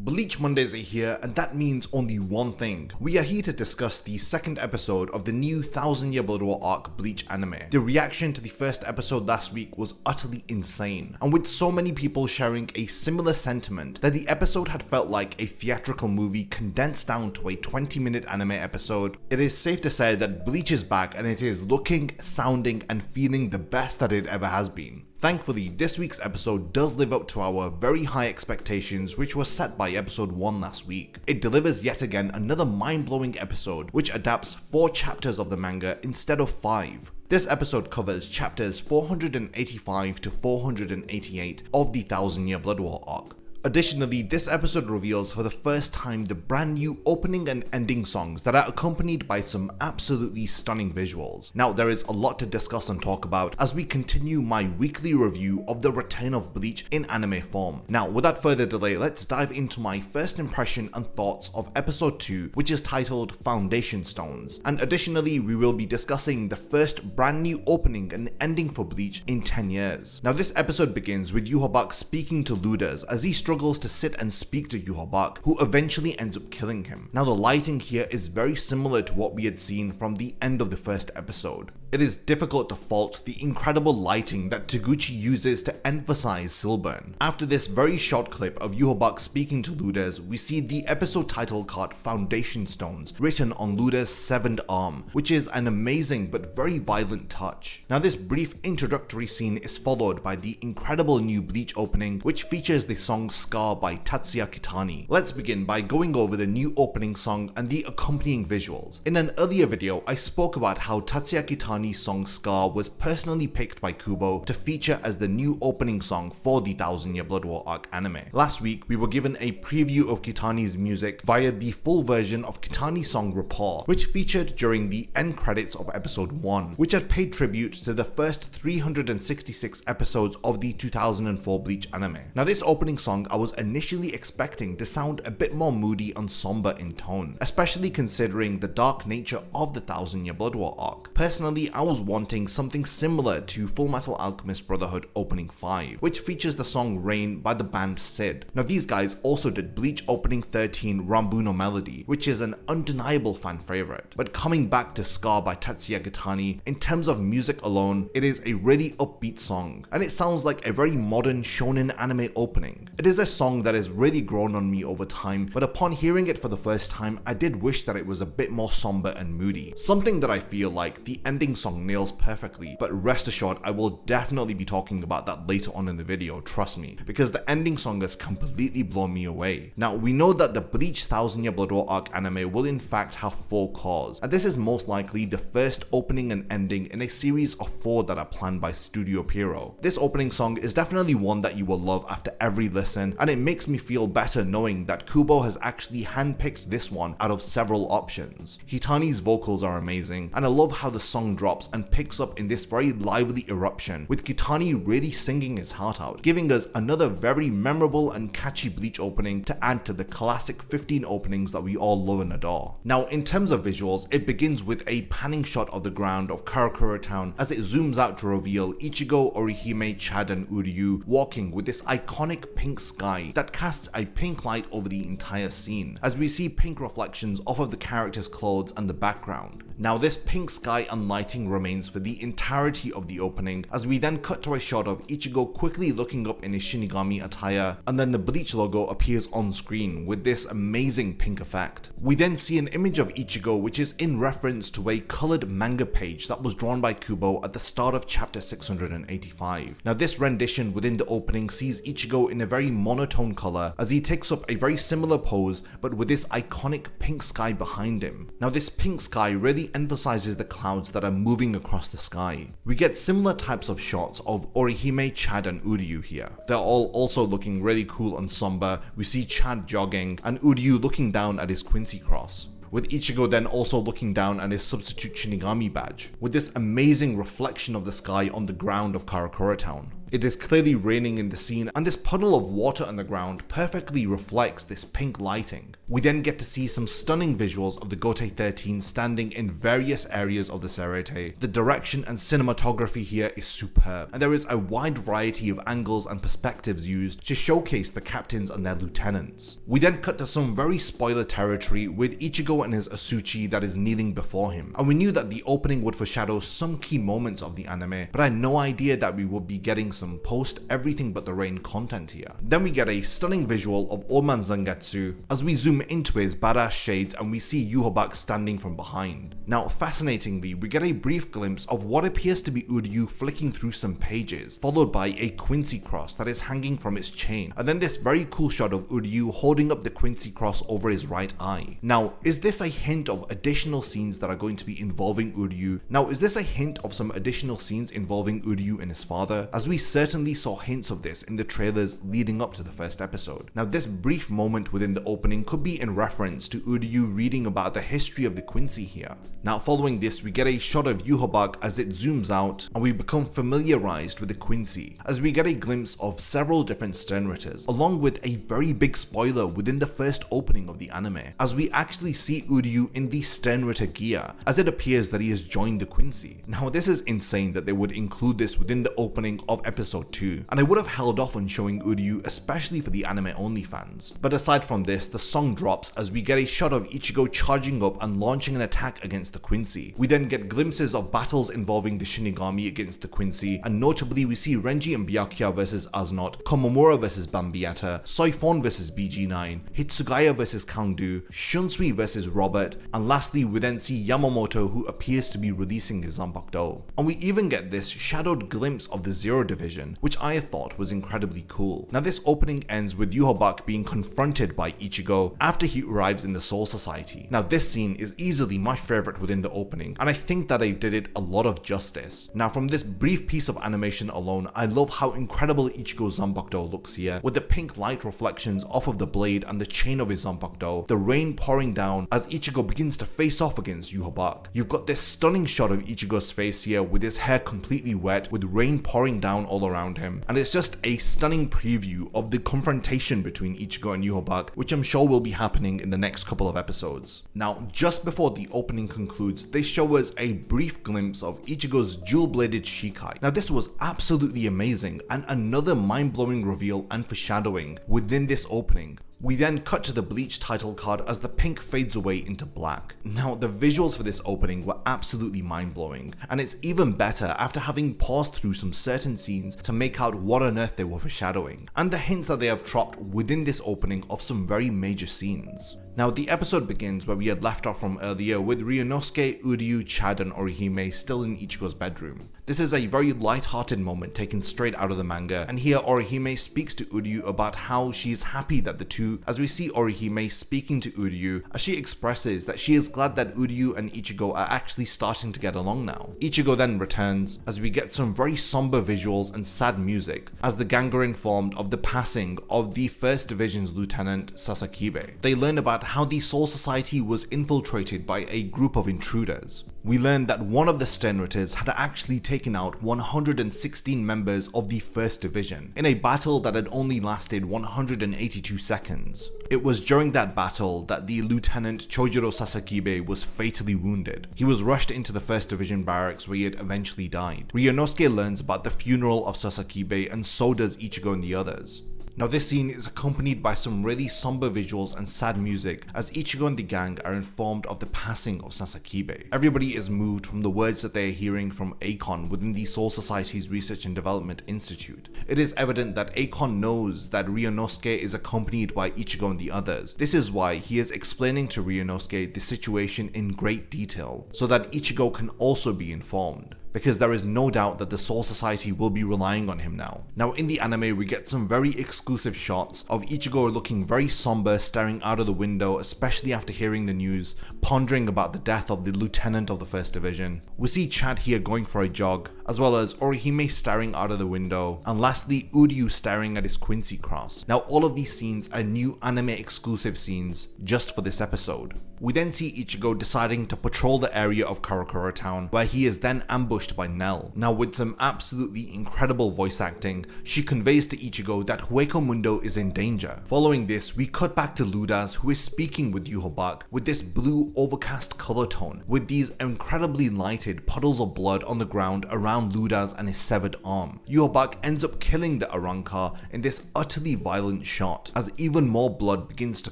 Bleach Mondays are here, and that means only one thing. We are here to discuss the second episode of the new 1000 Year Blood War arc Bleach anime. The reaction to the first episode last week was utterly insane, and with so many people sharing a similar sentiment that the episode had felt like a theatrical movie condensed down to a 20-minute anime episode, it is safe to say that Bleach is back and it is looking, sounding, and feeling the best that it ever has been. Thankfully, this week's episode does live up to our very high expectations which were set by episode 1 last week. It delivers yet again another mind-blowing episode which adapts 4 chapters of the manga instead of 5. This episode covers chapters 485 to 488 of the 1000 Year Blood War arc. Additionally, this episode reveals for the first time the brand new opening and ending songs that are accompanied by some absolutely stunning visuals. Now, there is a lot to discuss and talk about as we continue my weekly review of the return of Bleach in anime form. Now, without further delay, let's dive into my first impression and thoughts of episode 2, which is titled Foundation Stones. And additionally, we will be discussing the first brand new opening and ending for Bleach in 10 years. Now, this episode begins with Yhwach speaking to Luders as he struggles to sit and speak to Yhwach, who eventually ends up killing him. Now, the lighting here is very similar to what we had seen from the end of the first episode. It is difficult to fault the incredible lighting that Taguchi uses to emphasize Silburn. After this very short clip of Yhwach speaking to Luders, we see the episode title card Foundation Stones written on Luders' severed arm, which is an amazing but very violent touch. Now, this brief introductory scene is followed by the incredible new Bleach opening, which features the song Scar by Tatsuya Kitani. Let's begin by going over the new opening song and the accompanying visuals. In an earlier video, I spoke about how Tatsuya Kitani's song Scar was personally picked by Kubo to feature as the new opening song for the 1000 Year Blood War arc anime. Last week, we were given a preview of Kitani's music via the full version of Kitani's song Rapport, which featured during the end credits of episode 1, which had paid tribute to the first 366 episodes of the 2004 Bleach anime. Now, this opening song I was initially expecting to sound a bit more moody and somber in tone, especially considering the dark nature of the 1000 Year Blood War arc. Personally, I was wanting something similar to Full Metal Alchemist Brotherhood opening 5, which features the song Rain by the band Sid. Now, these guys also did Bleach opening 13 Rambuno Melody, which is an undeniable fan favorite. But coming back to Scar by Tatsuya Kitani, in terms of music alone, it is a really upbeat song, and it sounds like a very modern shonen anime opening. It is a song that has really grown on me over time, but upon hearing it for the first time, I did wish that it was a bit more somber and moody. Something that I feel like the ending song nails perfectly, but rest assured I will definitely be talking about that later on in the video, trust me, because the ending song has completely blown me away. Now, we know that the Bleach 1000 Year Blood War arc anime will in fact have 4 cores, and this is most likely the first opening and ending in a series of 4 that are planned by Studio Pierrot. This opening song is definitely one that you will love after every listen, and it makes me feel better knowing that Kubo has actually handpicked this one out of several options. Kitani's vocals are amazing, and I love how the song drops and picks up in this very lively eruption, with Kitani really singing his heart out, giving us another very memorable and catchy Bleach opening to add to the classic 15 openings that we all love and adore. Now, in terms of visuals, it begins with a panning shot of the ground of Karakura Town as it zooms out to reveal Ichigo, Orihime, Chad, and Uryu walking with this iconic pink sky that casts a pink light over the entire scene, as we see pink reflections off of the characters' clothes and the background. Now, this pink sky and lighting remains for the entirety of the opening, as we then cut to a shot of Ichigo quickly looking up in his Shinigami attire, and then the Bleach logo appears on screen with this amazing pink effect. We then see an image of Ichigo which is in reference to a colored manga page that was drawn by Kubo at the start of chapter 685. Now, this rendition within the opening sees Ichigo in a very monotone color as he takes up a very similar pose but with this iconic pink sky behind him. Now, this pink sky really emphasizes the clouds that are moving across the sky. We get similar types of shots of Orihime, Chad, and Uryu here. They're all also looking really cool and somber. We see Chad jogging and Uryu looking down at his Quincy cross, with Ichigo then also looking down at his substitute Shinigami badge, with this amazing reflection of the sky on the ground of Karakura Town. It is clearly raining in the scene, and this puddle of water on the ground perfectly reflects this pink lighting. We then get to see some stunning visuals of the Gotei 13 standing in various areas of the Serete. The direction and cinematography here is superb, and there is a wide variety of angles and perspectives used to showcase the captains and their lieutenants. We then cut to some very spoiler territory with Ichigo and his Asuchi that is kneeling before him, and we knew that the opening would foreshadow some key moments of the anime, but I had no idea that we would be getting some post everything but the rain content here. Then we get a stunning visual of Old Man Zangetsu as we zoom into his badass shades and we see Yhwach standing from behind. Now fascinatingly, we get a brief glimpse of what appears to be Uryu flicking through some pages, followed by a Quincy cross that is hanging from its chain, and then this very cool shot of Uryu holding up the Quincy cross over his right eye. Now, is this a hint of additional scenes that are going to be involving Uryu? Now, is this a hint of some additional scenes involving Uryu and his father? As we certainly saw hints of this in the trailers leading up to the first episode. Now, this brief moment within the opening could be in reference to Uryu reading about the history of the Quincy here. Now, following this, we get a shot of Yhwach as it zooms out, and we become familiarized with the Quincy, as we get a glimpse of several different Sternritters, along with a very big spoiler within the first opening of the anime, as we actually see Uryu in the Sternritter gear, as it appears that he has joined the Quincy. Now, this is insane that they would include this within the opening of episode 2, and I would have held off on showing Uryu, especially for the anime only fans. But aside from this, the song drops as we get a shot of Ichigo charging up and launching an attack against the Quincy. We then get glimpses of battles involving the Shinigami against the Quincy, and notably we see Renji and Byakuya versus Aznot, Komamura versus Bambietta, Soifon versus BG9, Hitsugaya versus Kangdu, Shunsui versus Robert, and lastly we then see Yamamoto, who appears to be releasing his Zanpakuto. And we even get this shadowed glimpse of the Zero Division, which I thought was incredibly cool. Now this opening ends with Yhwach being confronted by Ichigo after he arrives in the Soul Society. Now this scene is easily my favorite within the opening, and I think that they did it a lot of justice. Now from this brief piece of animation alone, I love how incredible Ichigo's Zanpakuto looks here, with the pink light reflections off of the blade and the chain of his Zanpakuto, the rain pouring down as Ichigo begins to face off against Yhwach. You've got this stunning shot of Ichigo's face here with his hair completely wet, with rain pouring down all around him, and it's just a stunning preview of the confrontation between Ichigo and Yhwach, which I'm sure will be happening in the next couple of episodes. Now, just before the opening concludes, they show us a brief glimpse of Ichigo's dual-bladed Shikai. Now this was absolutely amazing, and another mind-blowing reveal and foreshadowing within this opening. We then cut to the Bleach title card as the pink fades away into black. Now the visuals for this opening were absolutely mind-blowing, and it's even better after having paused through some certain scenes to make out what on earth they were foreshadowing, and the hints that they have dropped within this opening of some very major scenes. Now the episode begins where we had left off from earlier, with Ryunosuke, Uryu, Chad and Orihime still in Ichigo's bedroom. This is a very light-hearted moment taken straight out of the manga, and here Orihime speaks to Uryu about how she is happy that the two, as we see Orihime speaking to Uryu, as she expresses that she is glad that Uryu and Ichigo are actually starting to get along now. Ichigo then returns as we get some very somber visuals and sad music as the gang are informed of the passing of the 1st Division's Lieutenant Sasakibe. They learn about how the Soul Society was infiltrated by a group of intruders. We learned that one of the Sternritters had actually taken out 116 members of the 1st Division in a battle that had only lasted 182 seconds. It was during that battle that the Lieutenant Chojuro Sasakibe was fatally wounded. He was rushed into the 1st Division barracks where he had eventually died. Ryunosuke learns about the funeral of Sasakibe, and so does Ichigo and the others. Now this scene is accompanied by some really somber visuals and sad music as Ichigo and the gang are informed of the passing of Sasakibe. Everybody is moved from the words that they are hearing from Akon within the Soul Society's Research and Development Institute. It is evident that Akon knows that Ryunosuke is accompanied by Ichigo and the others. This is why he is explaining to Ryunosuke the situation in great detail, so that Ichigo can also be informed, because there is no doubt that the Soul Society will be relying on him now. Now in the anime we get some very exclusive shots of Ichigo looking very somber, staring out of the window, especially after hearing the news, pondering about the death of the Lieutenant of the 1st Division. We see Chad here going for a jog, as well as Orihime staring out of the window, and lastly Uryu staring at his Quincy cross. Now all of these scenes are new anime exclusive scenes just for this episode. We then see Ichigo deciding to patrol the area of Karakura town, where he is then ambushed voiced by Nell. Now with some absolutely incredible voice acting, she conveys to Ichigo that Hueco Mundo is in danger. Following this, we cut back to Ludaz, who is speaking with Yhwach with this blue overcast color tone, with these incredibly lighted puddles of blood on the ground around Ludaz and his severed arm. Yhwach ends up killing the Arrancar in this utterly violent shot, as even more blood begins to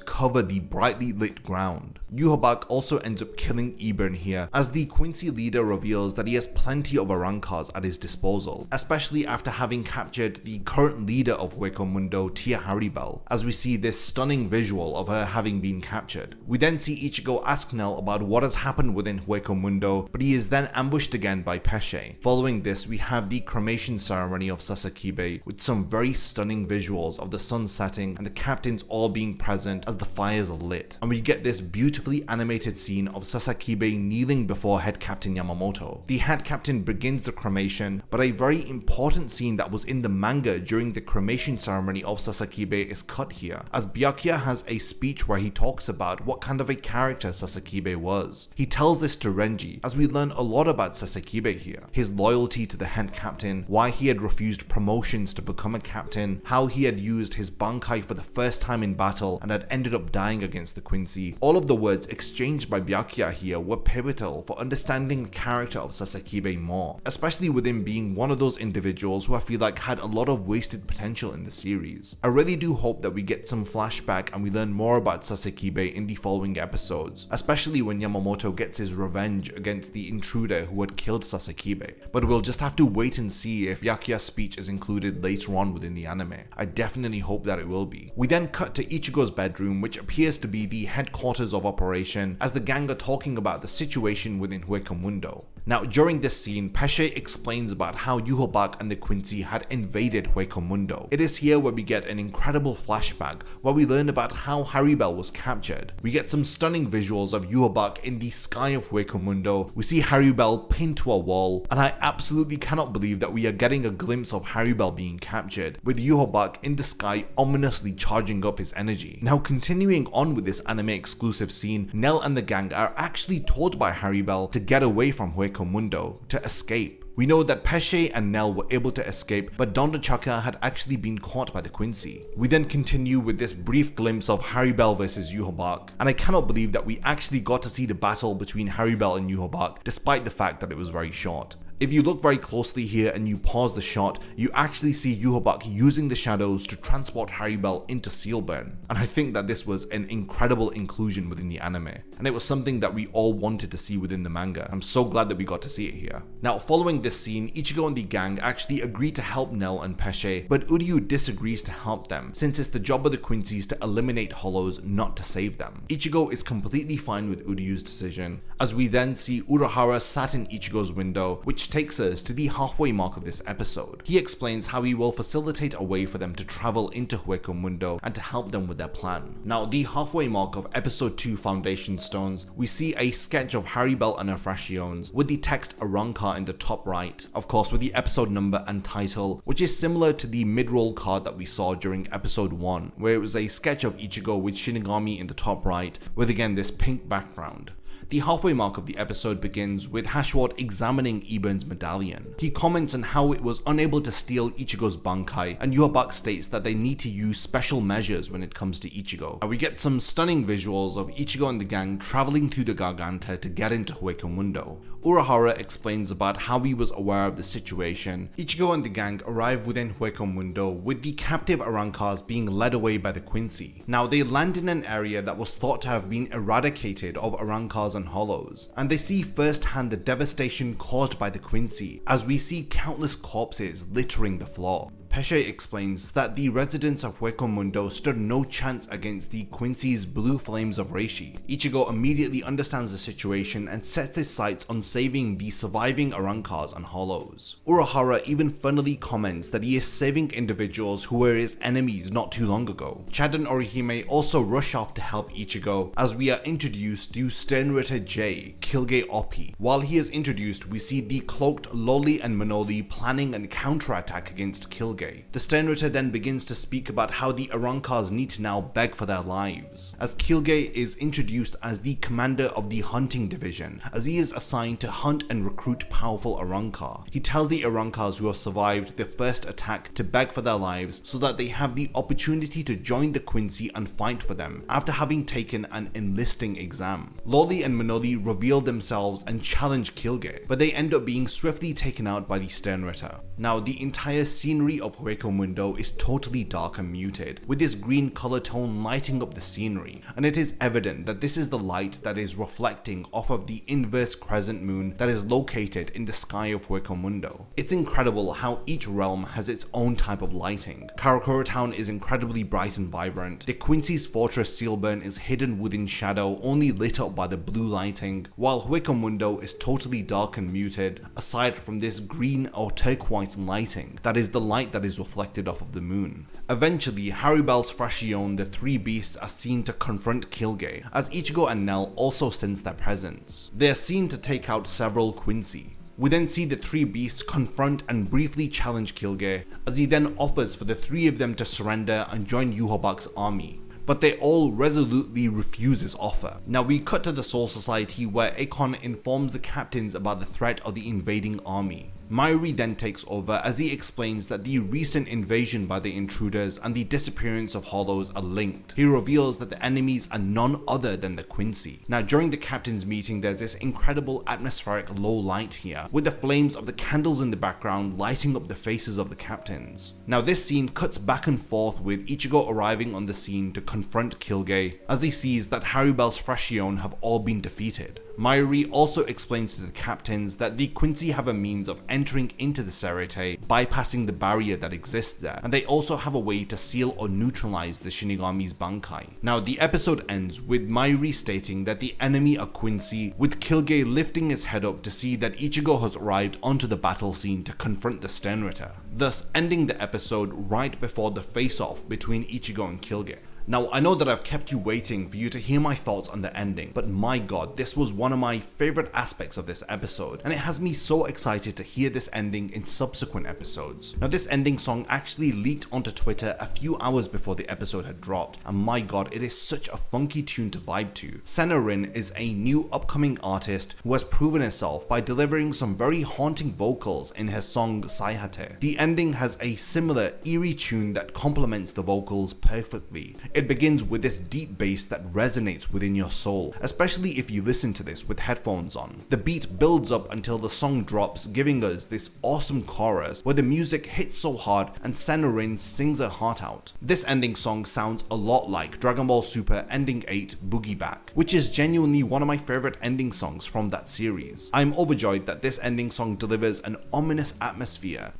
cover the brightly lit ground. Yhwach also ends up killing Ebern here, as the Quincy leader reveals that he has plenty of Arrancars at his disposal, especially after having captured the current leader of Hueco Mundo, Tia Haribel, as we see this stunning visual of her having been captured. We then see Ichigo ask Nell about what has happened within Hueco Mundo, but he is then ambushed again by Pesce. Following this, we have the cremation ceremony of Sasakibe, with some very stunning visuals of the sun setting and the captains all being present as the fires are lit. And we get this beautifully animated scene of Sasakibe kneeling before head captain Yamamoto. The head captain begins the cremation, but a very important scene that was in the manga during the cremation ceremony of Sasakibe is cut here, as Byakuya has a speech where he talks about what kind of a character Sasakibe was. He tells this to Renji, as we learn a lot about Sasakibe here: his loyalty to the head captain, why he had refused promotions to become a captain, how he had used his Bankai for the first time in battle and had ended up dying against the Quincy. All of the words exchanged by Byakuya here were pivotal for understanding the character of Sasakibe more, especially with him being one of those individuals who I feel like had a lot of wasted potential in the series. I really do hope that we get some flashback and we learn more about Sasakibe in the following episodes, especially when Yamamoto gets his revenge against the intruder who had killed Sasakibe. But we'll just have to wait and see if Byakuya's speech is included later on within the anime. I definitely hope that it will be. We then cut to Ichigo's bedroom, which appears to be the headquarters of operation, as the gang are talking about the situation within Hueco Mundo. Now during this scene, Pesce explains about how Yhwach and the Quincy had invaded Hueco Mundo. It is here where we get an incredible flashback where we learn about how Haribel was captured. We get some stunning visuals of Yhwach in the sky of Hueco Mundo. We see Haribel pinned to a wall, and I absolutely cannot believe that we are getting a glimpse of Haribel being captured, with Yhwach in the sky ominously charging up his energy. Now continuing on with this anime exclusive scene, Nell and the gang are actually told by Haribel to get away from Hueco Mundo, to escape. We know that Pesce and Nell were able to escape, but Dondachaka had actually been caught by the Quincy. We then continue with this brief glimpse of Haribel versus Yhwach, and I cannot believe that we actually got to see the battle between Haribel and Yhwach, despite the fact that it was very short. If you look very closely here and you pause the shot, you actually see Yhwach using the shadows to transport Haribel into Sealburn, and I think that this was an incredible inclusion within the anime, and it was something that we all wanted to see within the manga. I'm so glad that we got to see it here. Now following this scene, Ichigo and the gang actually agree to help Nell and Pesce, but Uryu disagrees to help them, since it's the job of the Quincy's to eliminate Hollows, not to save them. Ichigo is completely fine with Uryu's decision, as we then see Urahara sat in Ichigo's window, which takes us to the halfway mark of this episode. He explains how he will facilitate a way for them to travel into Hueco Mundo and to help them with their plan. Now, the halfway mark of episode 2 Foundation Stones, we see a sketch of Haribel and her Fractions with the text Arrancar in the top right, of course with the episode number and title, which is similar to the mid-roll card that we saw during episode 1, where it was a sketch of Ichigo with Shinigami in the top right, with again this pink background. The halfway mark of the episode begins with Hashward examining Ebern's medallion. He comments on how it was unable to steal Ichigo's Bankai, and Yhwach states that they need to use special measures when it comes to Ichigo. And we get some stunning visuals of Ichigo and the gang traveling through the Garganta to get into Hueco Mundo. Urahara explains about how he was aware of the situation. Ichigo and the gang arrive within Hueco Mundo with the captive Arrancars being led away by the Quincy. Now they land in an area that was thought to have been eradicated of Arrancars and Hollows, and they see firsthand the devastation caused by the Quincy, as we see countless corpses littering the floor. Pesce explains that the residents of Hueco Mundo stood no chance against the Quincy's blue flames of Reishi. Ichigo immediately understands the situation and sets his sights on saving the surviving Arrancars and Hollows. Urahara even funnily comments that he is saving individuals who were his enemies not too long ago. Chad and Orihime also rush off to help Ichigo, as we are introduced to Sternritter J, Kilge Oppi. While he is introduced, we see the cloaked Loli and Manoli planning a counterattack against Kilge. Kilgay. The Sternritter then begins to speak about how the Arrancars need to now beg for their lives, as Kilgay is introduced as the commander of the hunting division, as he is assigned to hunt and recruit powerful Arrancar. He tells the Arrancars who have survived the first attack to beg for their lives so that they have the opportunity to join the Quincy and fight for them after having taken an enlisting exam. Lolly and Manoli reveal themselves and challenge Kilgay, but they end up being swiftly taken out by the Sternritter. Now, the entire scenery of Hueco Mundo is totally dark and muted, with this green color tone lighting up the scenery, and it is evident that this is the light that is reflecting off of the inverse crescent moon that is located in the sky of Hueco Mundo. It's incredible how each realm has its own type of lighting. Karakura Town is incredibly bright and vibrant. The Quincy's fortress Sealburn is hidden within shadow, only lit up by the blue lighting, while Hueco Mundo is totally dark and muted, aside from this green or turquoise lighting that is the light that is reflected off of the moon. Eventually, Haribel's Frachion, the three beasts, are seen to confront Kilgay, as Ichigo and Nell also sense their presence. They are seen to take out several Quincy. We then see the three beasts confront and briefly challenge Kilgay, as he then offers for the three of them to surrender and join Yhwach's army, but they all resolutely refuse his offer. Now we cut to the Soul Society, where Akon informs the captains about the threat of the invading army. Mayuri then takes over as he explains that the recent invasion by the intruders and the disappearance of Hollows are linked. He reveals that the enemies are none other than the Quincy. Now during the captain's meeting, there's this incredible atmospheric low light here, with the flames of the candles in the background lighting up the faces of the captains. Now this scene cuts back and forth with Ichigo arriving on the scene to confront Kilgay, as he sees that Haribel's Frachion have all been defeated. Mayuri also explains to the captains that the Quincy have a means of entering into the Serete, bypassing the barrier that exists there, and they also have a way to seal or neutralize the Shinigami's Bankai. Now the episode ends with Mayuri stating that the enemy are Quincy, with Kilgay lifting his head up to see that Ichigo has arrived onto the battle scene to confront the Sternritter, thus ending the episode right before the face-off between Ichigo and Kilgay. Now, I know that I've kept you waiting for you to hear my thoughts on the ending, but my god, this was one of my favorite aspects of this episode, and it has me so excited to hear this ending in subsequent episodes. Now, this ending song actually leaked onto Twitter a few hours before the episode had dropped, and my god, it is such a funky tune to vibe to. Senna Rin is a new upcoming artist who has proven herself by delivering some very haunting vocals in her song Saihate. The ending has a similar eerie tune that complements the vocals perfectly. It begins with this deep bass that resonates within your soul, especially if you listen to this with headphones on. The beat builds up until the song drops, giving us this awesome chorus where the music hits so hard and Senna Rin sings her heart out. This ending song sounds a lot like Dragon Ball Super Ending 8 Boogie Back, which is genuinely one of my favorite ending songs from that series. I am overjoyed that this ending song delivers an ominous atmosphere.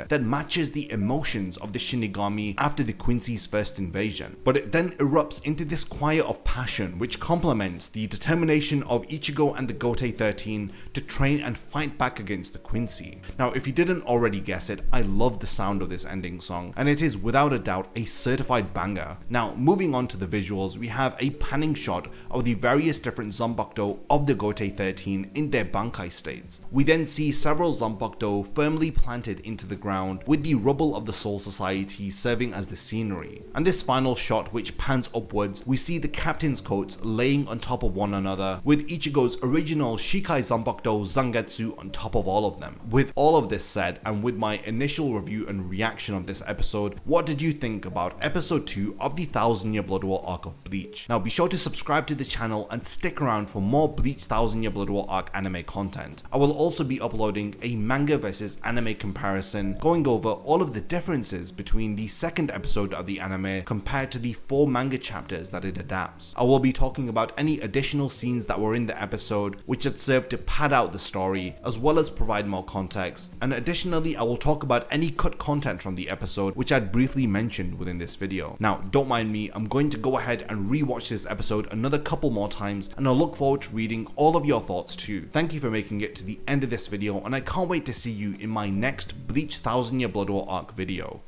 that matches the emotions of the Shinigami after the Quincy's first invasion, but it then erupts into this choir of passion which complements the determination of Ichigo and the Gotei 13 to train and fight back against the Quincy. Now, if you didn't already guess it, I love the sound of this ending song, and it is without a doubt a certified banger. Now, moving on to the visuals, we have a panning shot of the various different Zanpakuto of the Gotei 13 in their Bankai states. We then see several Zanpakuto firmly planted into the ground, with the rubble of the Soul Society serving as the scenery. And this final shot, which pans upwards, we see the captain's coats laying on top of one another, with Ichigo's original Shikai Zanpakuto Zangetsu on top of all of them. With all of this said, and with my initial review and reaction of this episode, what did you think about episode 2 of the 1000 Year Blood War arc of Bleach? Now be sure to subscribe to the channel and stick around for more Bleach 1000 Year Blood War arc anime content. I will also be uploading a manga versus anime comparison, going over all of the differences between the second episode of the anime compared to the 4 manga chapters that it adapts. I will be talking about any additional scenes that were in the episode which had served to pad out the story, as well as provide more context, and additionally I will talk about any cut content from the episode which I'd briefly mentioned within this video. Now don't mind me, I'm going to go ahead and rewatch this episode another couple more times, and I look forward to reading all of your thoughts too. Thank you for making it to the end of this video, and I can't wait to see you in my next Bleach 1000 Year Blood War arc video.